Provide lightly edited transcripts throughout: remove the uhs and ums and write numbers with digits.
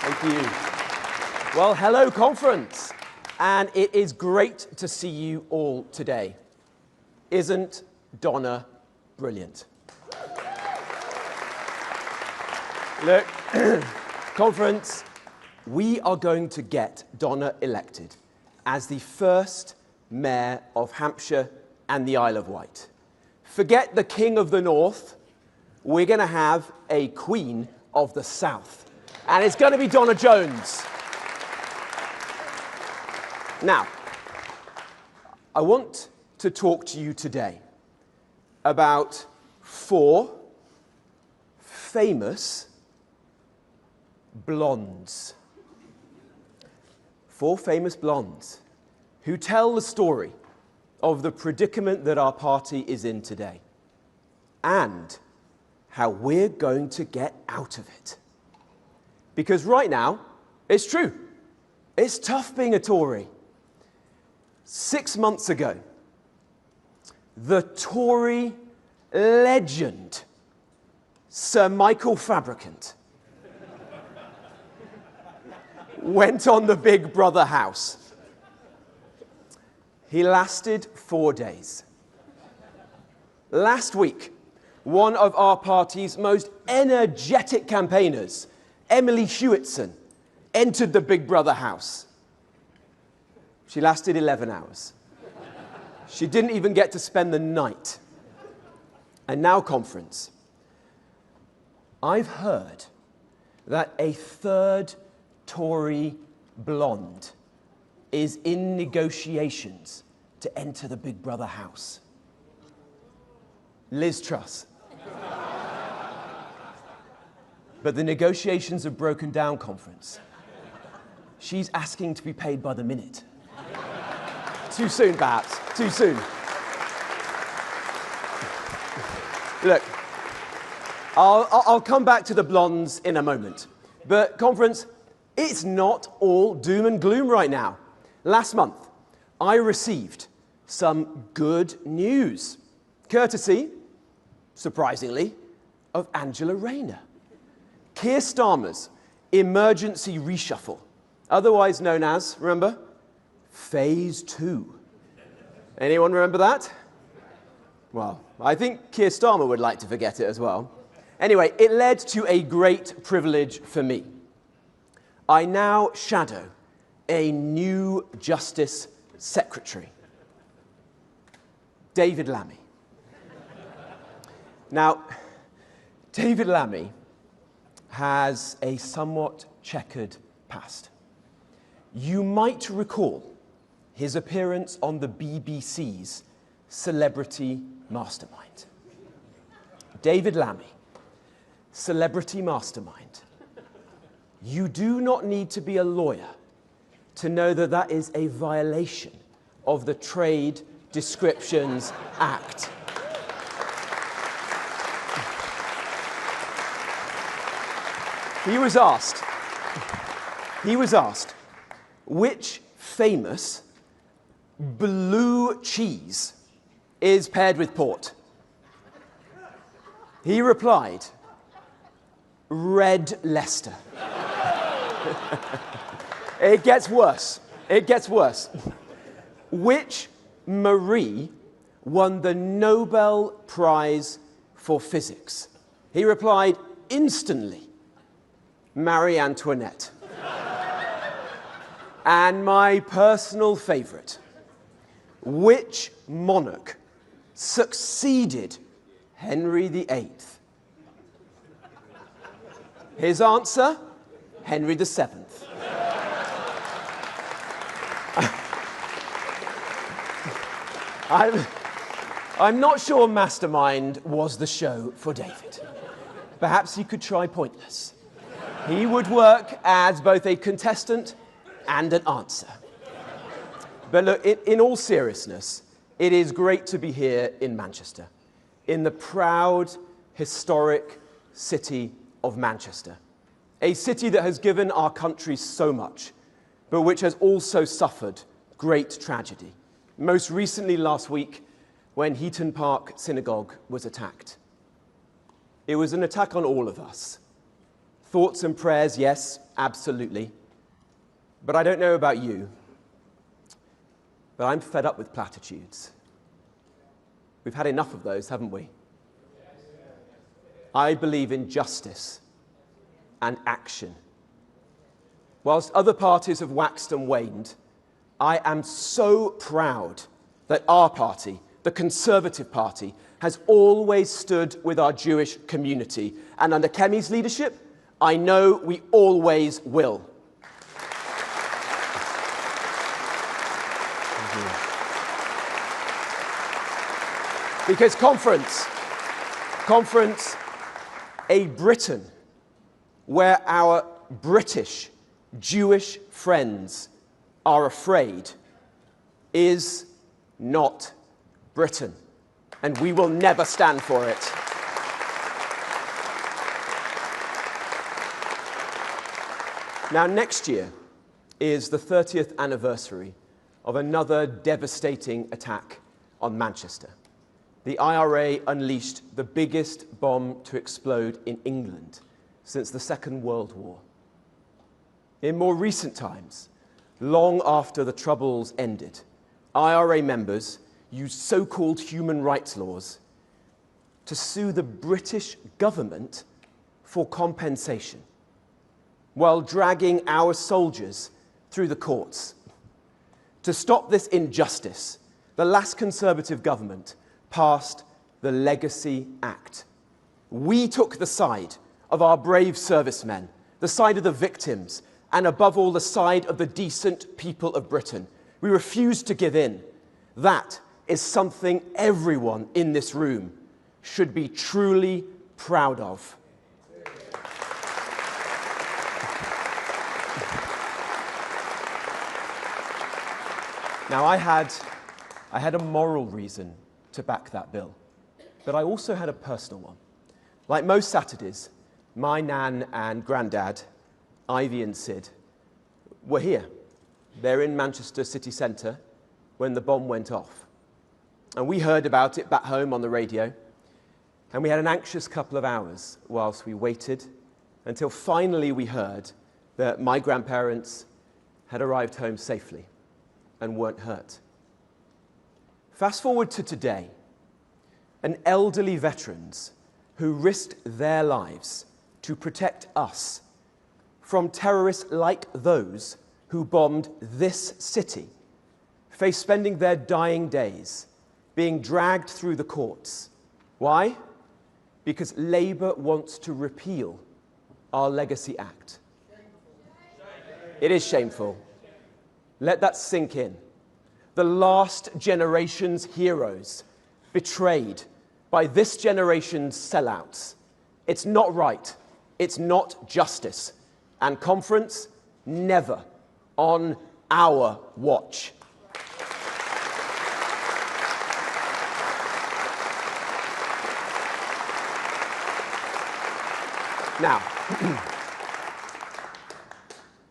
Thank you. Well, hello, conference. And it is great to see you all today. Isn't Donna brilliant? Look, conference, we are going to get Donna elected as the first mayor of Hampshire and the Isle of Wight. Forget the King of the North, we're going to have a Queen of the South. And it's going to be Donna Jones. Now, I want to talk to you today about 4 famous blondes. 4 famous blondes who tell the story of the predicament that our party is in today and how we're going to get out of it. Because right now, it's true, it's tough being a Tory. 6 months ago, the Tory legend, Sir Michael Fabricant, went on the Big Brother house. He lasted 4 days. Last week, one of our party's most energetic campaigners, Emily Hewitson, entered the Big Brother house. She lasted 11 hours. She didn't even get to spend the night. And now, conference, I've heard that a 3rd Tory blonde is in negotiations to enter the Big Brother house. Liz Truss. But the negotiations have broken down, conference. She's asking to be paid by the minute. Too soon, perhaps. Too soon. Look, I'll come back to the blondes in a moment. But, conference, it's not all doom and gloom right now. Last month, I received some good news, courtesy, surprisingly, of Angela Rayner. Keir Starmer's emergency reshuffle, otherwise known as, remember, Phase 2. Anyone remember that? Well, I think Keir Starmer would like to forget it as well. Anyway, it led to a great privilege for me. I now shadow a new Justice Secretary, David Lammy. Now, David Lammy has a somewhat checkered past. You might recall his appearance on the BBC's Celebrity Mastermind. David Lammy, Celebrity Mastermind. You do not need to be a lawyer to know that that is a violation of the Trade Descriptions Act. He was asked, which famous blue cheese is paired with port? He replied, Red Leicester. It gets worse. It gets worse. Which Marie won the Nobel Prize for Physics? He replied instantly, Marie Antoinette. And my personal favorite, which monarch succeeded Henry VIII? His answer, Henry VII. I'm not sure Mastermind was the show for David. Perhaps he could try Pointless. He would work as both a contestant and an answer. But look, in all seriousness, it is great to be here in Manchester, in the proud, historic city of Manchester, a city that has given our country so much, but which has also suffered great tragedy. Most recently last week, when Heaton Park Synagogue was attacked. It was an attack on all of us. Thoughts and prayers, yes, absolutely. But I don't know about you, but I'm fed up with platitudes. We've had enough of those, haven't we? I believe in justice and action. Whilst other parties have waxed and waned, I am so proud that our party, the Conservative Party, has always stood with our Jewish community. And under Kemi's leadership, I know we always will. Because conference, a Britain where our British Jewish friends are afraid is not Britain, and we will never stand for it. Now, next year is the 30th anniversary of another devastating attack on Manchester. The IRA unleashed the biggest bomb to explode in England since the Second World War. In more recent times, long after the Troubles ended, IRA members used so-called human rights laws to sue the British government for compensation, while dragging our soldiers through the courts. To stop this injustice, the last Conservative government passed the Legacy Act. We took the side of our brave servicemen, the side of the victims, and above all, the side of the decent people of Britain. We refused to give in. That is something everyone in this room should be truly proud of. Now, I had a moral reason to back that bill, but I also had a personal one. Like most Saturdays, my nan and granddad, Ivy and Sid, were here. They're in Manchester city centre when the bomb went off. And we heard about it back home on the radio, and we had an anxious couple of hours whilst we waited until finally we heard that my grandparents had arrived home safely and weren't hurt. Fast forward to today, and elderly veterans who risked their lives to protect us from terrorists like those who bombed this city face spending their dying days being dragged through the courts. Why? Because Labour wants to repeal our Legacy Act. It is shameful. Let that sink in. The last generation's heroes betrayed by this generation's sellouts. It's not right. It's not justice. And conference, never on our watch.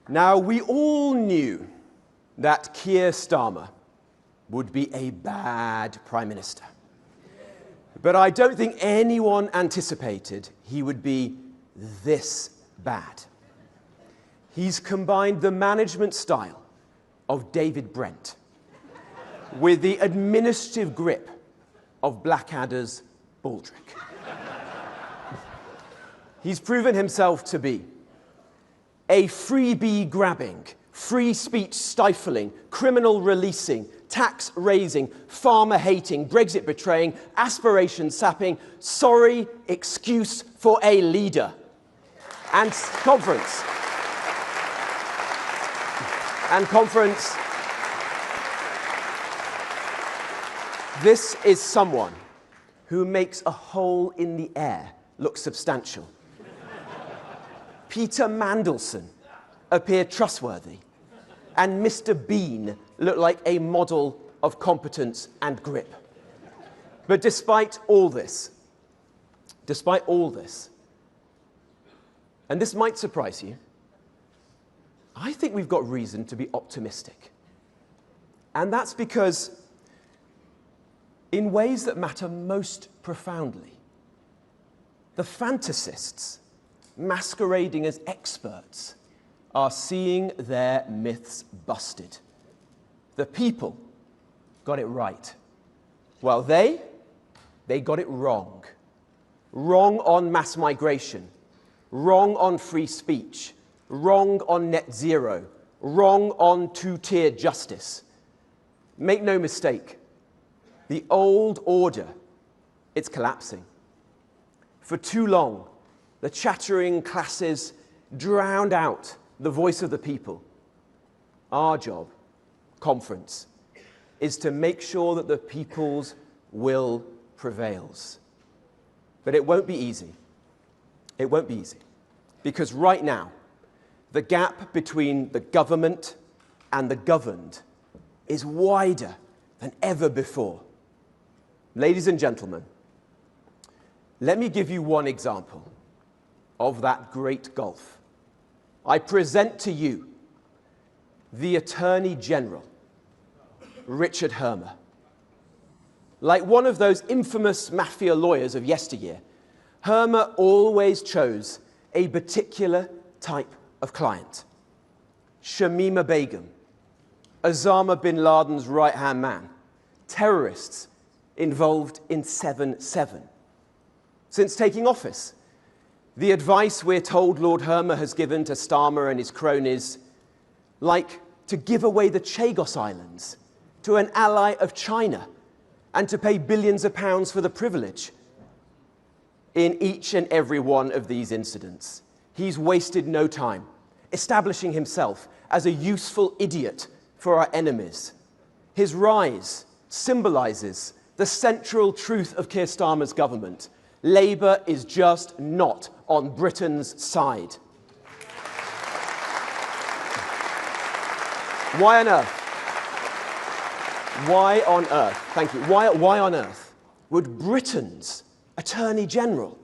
Now, we all knew that Keir Starmer would be a bad Prime Minister. But I don't think anyone anticipated he would be this bad. He's combined the management style of David Brent with the administrative grip of Blackadder's Baldrick. He's proven himself to be a freebie-grabbing, free speech stifling, criminal releasing, tax raising, farmer hating, Brexit betraying, aspiration sapping, sorry excuse for a leader. And conference, this is someone who makes a hole in the air look substantial. Peter Mandelson appeared trustworthy, and Mr. Bean looked like a model of competence and grip. But despite all this, and this might surprise you, I think we've got reason to be optimistic. And that's because, in ways that matter most profoundly, the fantasists masquerading as experts, are seeing their myths busted. The people got it right, while they got it wrong. Wrong on mass migration, wrong on free speech, wrong on net zero, wrong on two-tiered justice. Make no mistake, the old order, it's collapsing. For too long, the chattering classes drowned out the voice of the people. Our job, conference, is to make sure that the people's will prevails. But it won't be easy. It won't be easy. Because right now, the gap between the government and the governed is wider than ever before. Ladies and gentlemen, let me give you one example of that great gulf. I present to you the Attorney General, Richard Hermer. Like one of those infamous mafia lawyers of yesteryear, Hermer always chose a particular type of client. Shamima Begum, Osama bin Laden's right-hand man, terrorists involved in 7/7. Since taking office, the advice we're told Lord Hermer has given to Starmer and his cronies, like to give away the Chagos Islands to an ally of China and to pay billions of pounds for the privilege. In each and every one of these incidents, he's wasted no time establishing himself as a useful idiot for our enemies. His rise symbolizes the central truth of Keir Starmer's government. Labour is just not on Britain's side. Why on earth? Why on earth, thank you, why on earth would Britain's Attorney General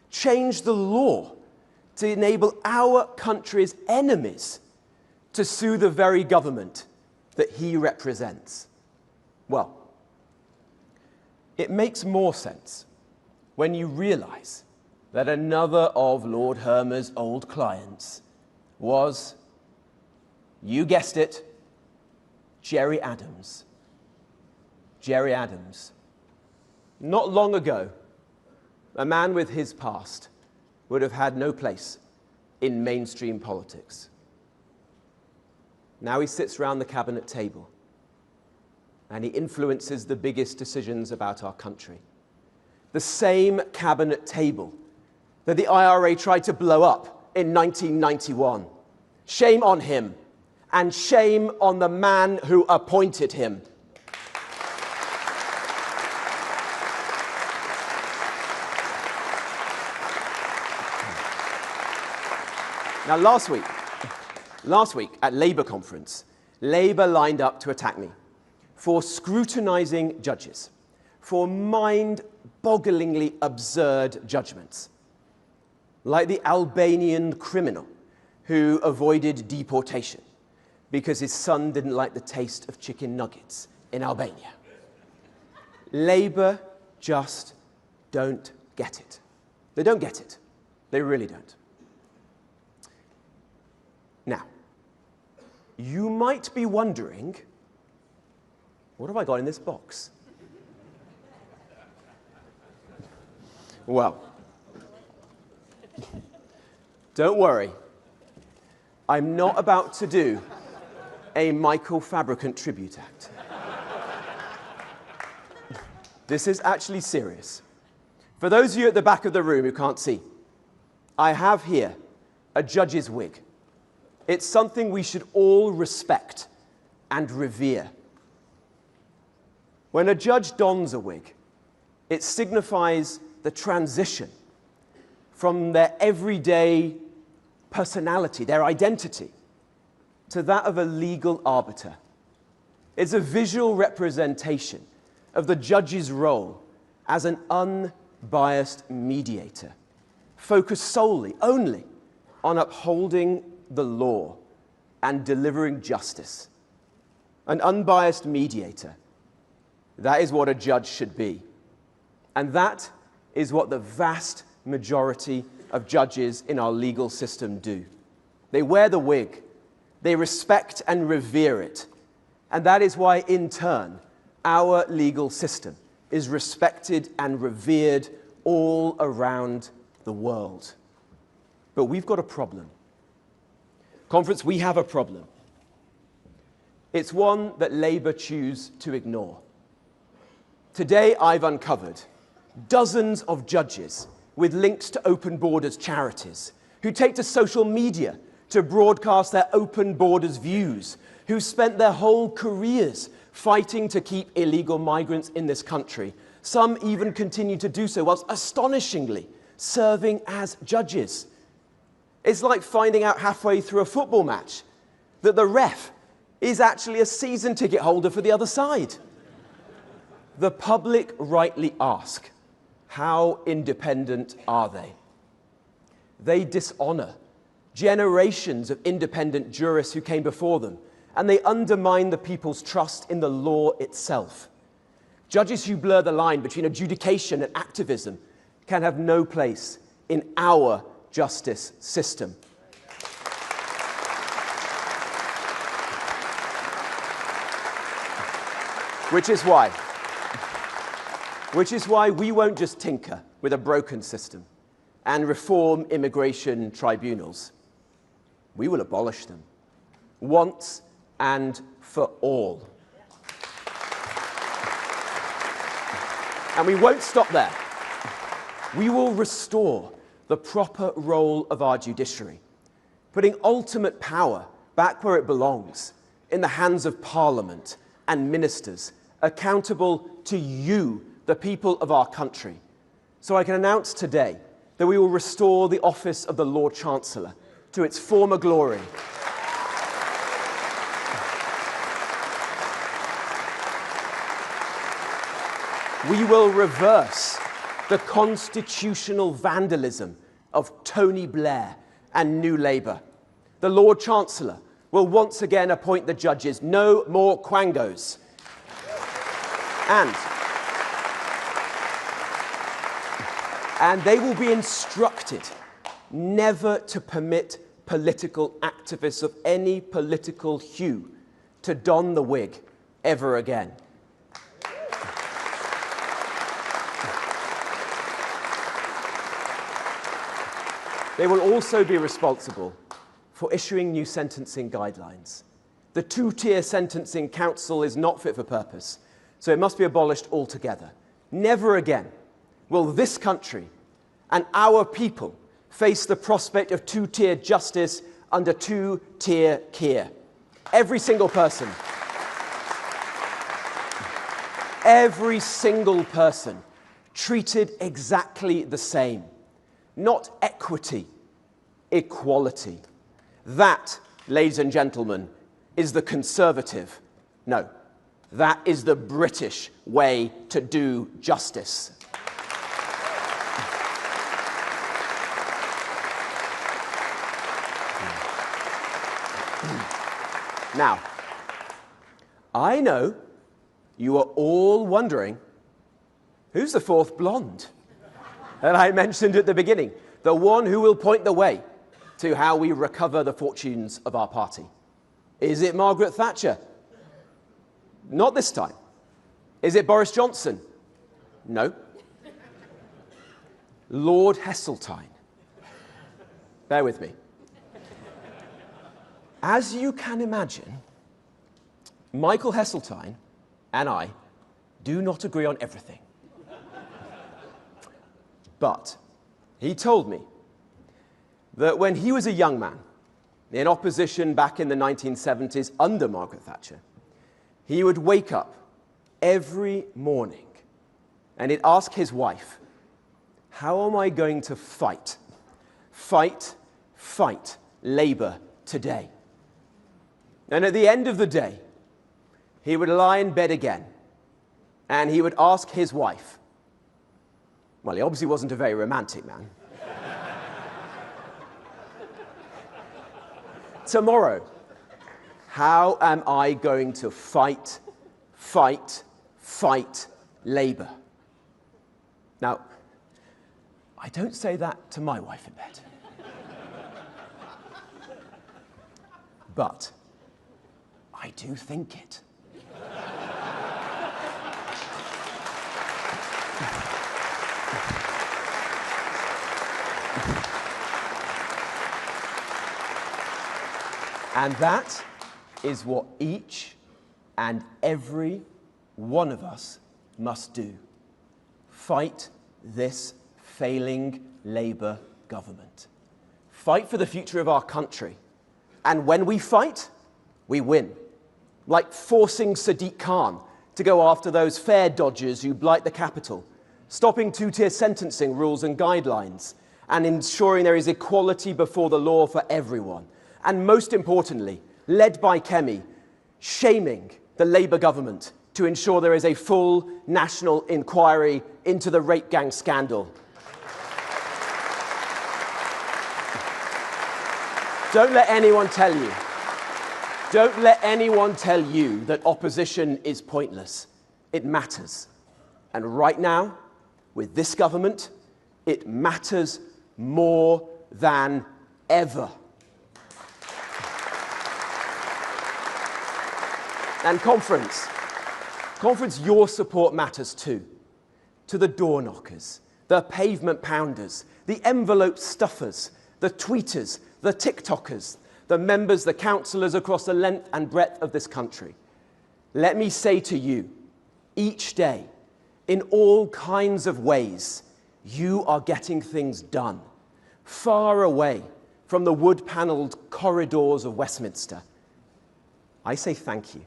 change the law to enable our country's enemies to sue the very government that he represents? Well, it makes more sense when you realise that another of Lord Hermer's old clients was, you guessed it, Gerry Adams. Gerry Adams. Not long ago, a man with his past would have had no place in mainstream politics. Now he sits around the cabinet table and he influences the biggest decisions about our country. The same cabinet table that the IRA tried to blow up in 1991. Shame on him, and shame on the man who appointed him. Now, last week at Labour conference, Labour lined up to attack me for scrutinising judges, for mind-bogglingly absurd judgments, like the Albanian criminal who avoided deportation because his son didn't like the taste of chicken nuggets in Albania. Labour just don't get it. They don't get it. They really don't. Now, you might be wondering, what have I got in this box? Well, don't worry. I'm not about to do a Michael Fabricant tribute act. This is actually serious. For those of you at the back of the room who can't see, I have here a judge's wig. It's something we should all respect and revere. When a judge dons a wig, it signifies the transition from their everyday personality, their identity, to that of a legal arbiter. It's a visual representation of the judge's role as an unbiased mediator, focused solely, only, on upholding the law and delivering justice. An unbiased mediator. That is what a judge should be. And that is what the vast majority of judges in our legal system do. They wear the wig. They respect and revere it. And that is why, in turn, our legal system is respected and revered all around the world. But we've got a problem. Conference, we have a problem. It's one that Labour choose to ignore. Today, I've uncovered dozens of judges with links to Open Borders charities who take to social media to broadcast their Open Borders views, who spent their whole careers fighting to keep illegal migrants in this country. Some even continue to do so whilst astonishingly serving as judges. It's like finding out halfway through a football match that the ref is actually a season ticket holder for the other side. The public rightly ask, how independent are they? They dishonor generations of independent jurists who came before them, and they undermine the people's trust in the law itself. Judges who blur the line between adjudication and activism can have no place in our justice system. Which is why we won't just tinker with a broken system and reform immigration tribunals. We will abolish them once and for all. And we won't stop there. We will restore the proper role of our judiciary, putting ultimate power back where it belongs, in the hands of Parliament and ministers, accountable to you, the people of our country. So I can announce today that we will restore the office of the Lord Chancellor to its former glory. We will reverse the constitutional vandalism of Tony Blair and New Labour. The Lord Chancellor will once again appoint the judges. No more quangos. And they will be instructed never to permit political activists of any political hue to don the wig ever again. They will also be responsible for issuing new sentencing guidelines. The two-tier sentencing council is not fit for purpose, so it must be abolished altogether. Never again will this country and our people face the prospect of two-tier justice under two-tier care. Every single person treated exactly the same. Not equity, equality. That, ladies and gentlemen, is the conservative, no, that is the British way to do justice. Now, I know you are all wondering, who's the fourth blonde that I mentioned at the beginning? The one who will point the way to how we recover the fortunes of our party. Is it Margaret Thatcher? Not this time. Is it Boris Johnson? No. Lord Heseltine. Bear with me. As you can imagine, Michael Heseltine and I do not agree on everything. But he told me that when he was a young man in opposition back in the 1970s under Margaret Thatcher, he would wake up every morning and he'd ask his wife, how am I going to fight Labour today? And at the end of the day, he would lie in bed again and he would ask his wife, well, he obviously wasn't a very romantic man. Tomorrow, how am I going to fight Labour? Now, I don't say that to my wife in bed. But I do think it. And that is what each and every one of us must do. Fight this failing Labour government. Fight for the future of our country. And when we fight, we win. Like forcing Sadiq Khan to go after those fare dodgers who blight the capital, stopping two-tier sentencing rules and guidelines, and ensuring there is equality before the law for everyone. And most importantly, led by Kemi, shaming the Labour government to ensure there is a full national inquiry into the rape gang scandal. Don't let anyone tell you that opposition is pointless. It matters. And right now, with this government, it matters more than ever. And conference, your support matters too. To the door knockers, the pavement pounders, the envelope stuffers, the tweeters, the TikTokers, the members, the councillors across the length and breadth of this country. Let me say to you, each day, in all kinds of ways, you are getting things done, far away from the wood-panelled corridors of Westminster. I say thank you.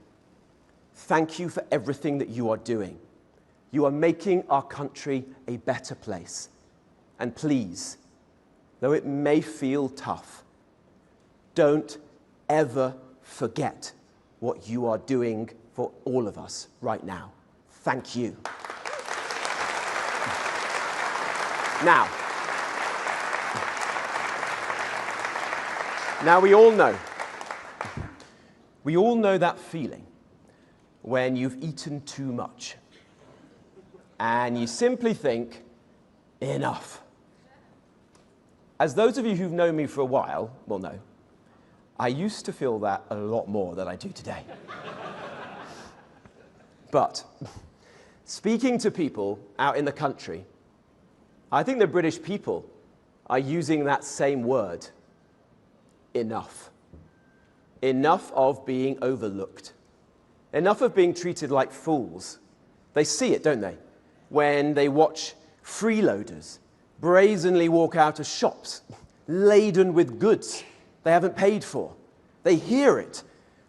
Thank you for everything that you are doing. You are making our country a better place. And please, though it may feel tough, don't ever forget what you are doing for all of us right now. Thank you. Now we all know that feeling when you've eaten too much and you simply think, enough. As those of you who've known me for a while will know, I used to feel that a lot more than I do today. But speaking to people out in the country, I think the British people are using that same word, enough. Enough of being overlooked. Enough of being treated like fools. They see it, don't they? When they watch freeloaders brazenly walk out of shops laden with goods they haven't paid for. They hear it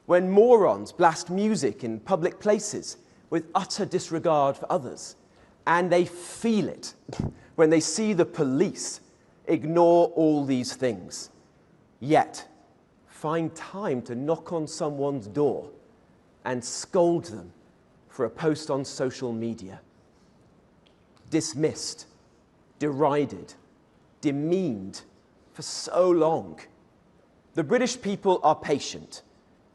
when morons blast music in public places with utter disregard for others. And they feel it when they see the police ignore all these things, yet find time to knock on someone's door and scold them for a post on social media. Dismissed, derided, demeaned for so long. The British people are patient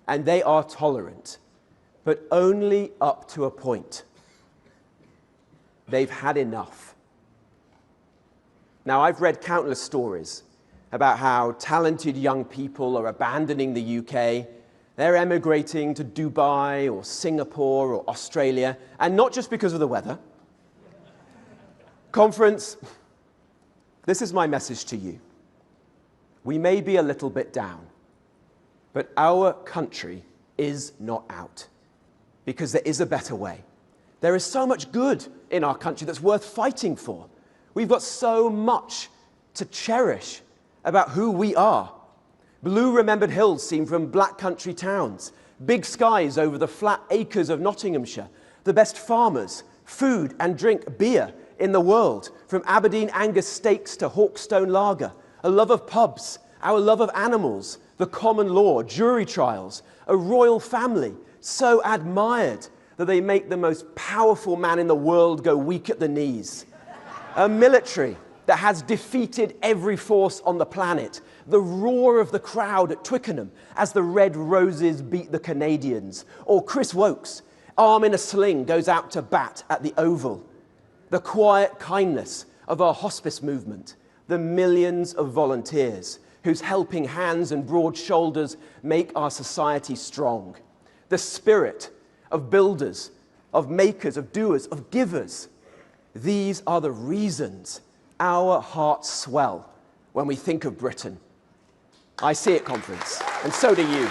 and they are tolerant, but only up to a point. They've had enough. Now, I've read countless stories about how talented young people are abandoning the UK. They're emigrating to Dubai or Singapore or Australia, and not just because of the weather. Conference, this is my message to you. We may be a little bit down, but our country is not out, because there is a better way. There is so much good in our country that's worth fighting for. We've got so much to cherish about who we are. Blue remembered hills seen from black country towns, big skies over the flat acres of Nottinghamshire, the best farmers, food and drink, beer in the world, from Aberdeen Angus steaks to Hawkstone lager, a love of pubs, our love of animals, the common law, jury trials, a royal family so admired that they make the most powerful man in the world go weak at the knees, a military that has defeated every force on the planet, the roar of the crowd at Twickenham as the Red Roses beat the Canadians, or Chris Wokes, arm in a sling, goes out to bat at the Oval, the quiet kindness of our hospice movement, the millions of volunteers whose helping hands and broad shoulders make our society strong, the spirit of builders, of makers, of doers, of givers. These are the reasons our hearts swell when we think of Britain. I see it, conference, and so do you.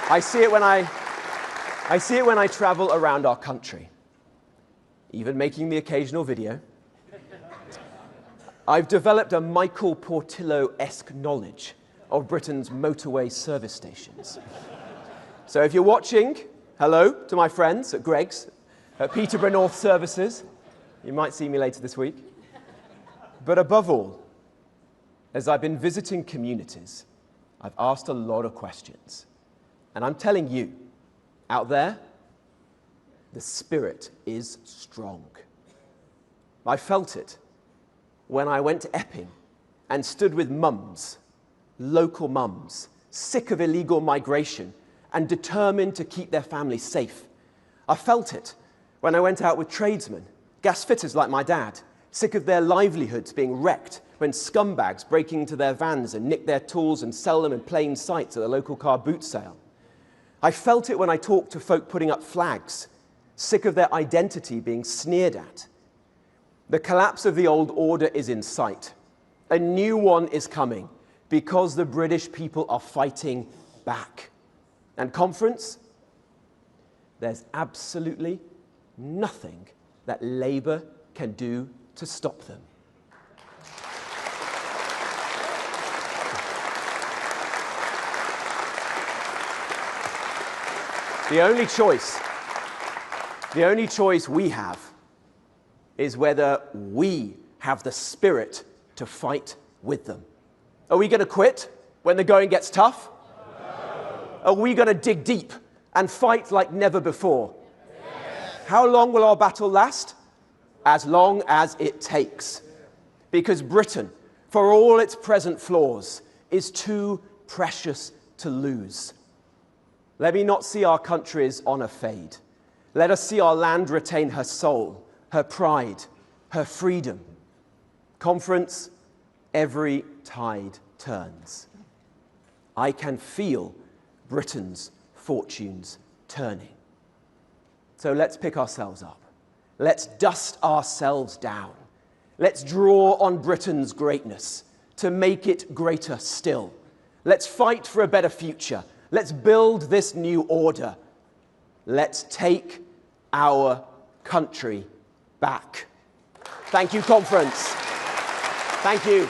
I see it when I travel around our country, even making the occasional video. I've developed a Michael Portillo-esque knowledge of Britain's motorway service stations. So if you're watching, hello to my friends at Greg's, at Peterborough North Services. You might see me later this week. But above all, as I've been visiting communities, I've asked a lot of questions. And I'm telling you, out there, the spirit is strong. I felt it when I went to Epping and stood with mums, local mums, sick of illegal migration and determined to keep their families safe. I felt it when I went out with tradesmen, gas fitters like my dad, sick of their livelihoods being wrecked when scumbags break into their vans and nick their tools and sell them in plain sight at the local car boot sale. I felt it when I talked to folk putting up flags, sick of their identity being sneered at. The collapse of the old order is in sight. A new one is coming because the British people are fighting back. And conference, there's absolutely nothing that Labour can do to stop them. The only choice we have is whether we have the spirit to fight with them. Are we going to quit when the going gets tough? No. Are we going to dig deep and fight like never before? Yes. How long will our battle last? As long as it takes. Because Britain, for all its present flaws, is too precious to lose. Let me not see our country's honour fade. Let us see our land retain her soul, her pride, her freedom. Conference, every tide turns. I can feel Britain's fortunes turning. So let's pick ourselves up. Let's dust ourselves down. Let's draw on Britain's greatness to make it greater still. Let's fight for a better future. Let's build this new order. Let's take our country back. Thank you, conference. Thank you.